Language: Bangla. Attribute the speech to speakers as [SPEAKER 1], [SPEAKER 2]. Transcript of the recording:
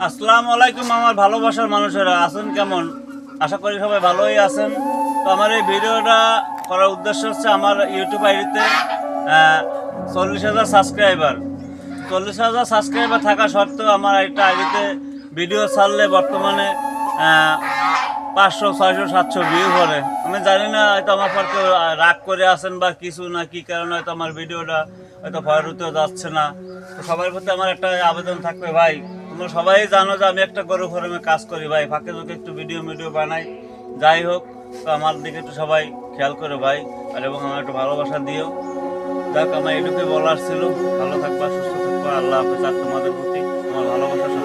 [SPEAKER 1] আসসালামু আলাইকুম আমার ভালোবাসার মানুষেরা আছেন কেমন? আশা করি সবাই ভালোই আছেন। তো আমার এই ভিডিওটা করার উদ্দেশ্য হচ্ছে আমার ইউটিউব আইডিতে 40,000 সাবস্ক্রাইবার 40,000 সাবস্ক্রাইবার থাকা সত্ত্বেও আমার একটা আইডিতে ভিডিও ছাড়লে বর্তমানে 500, 600, 700 ভিউ করে। আমি জানি না হয়তো আমার পর কেউ রাগ করে আছেন বা কিছু না কি কারণে হয়তো আমার ভিডিওটা হয়তো ভাইরাল যাচ্ছে না। তো সবার প্রতি আমার একটা আবেদন থাকবে ভাই, তোমরা সবাই জানো যে আমি একটা গরু ফার্মে কাজ করি ভাই, ফাঁকে ঝুঁকে একটু ভিডিও বানাই। যাই হোক, তো আমার দিকে একটু সবাই খেয়াল করে ভাই, আর এবং আমার একটু ভালোবাসা দিও। যাক, আমার এটুকুই বলার ছিল। ভালো থাকবা, সুস্থ থাকবা, আল্লাহ হাফেজ। আর তোমাদের প্রতি আমার ভালোবাসা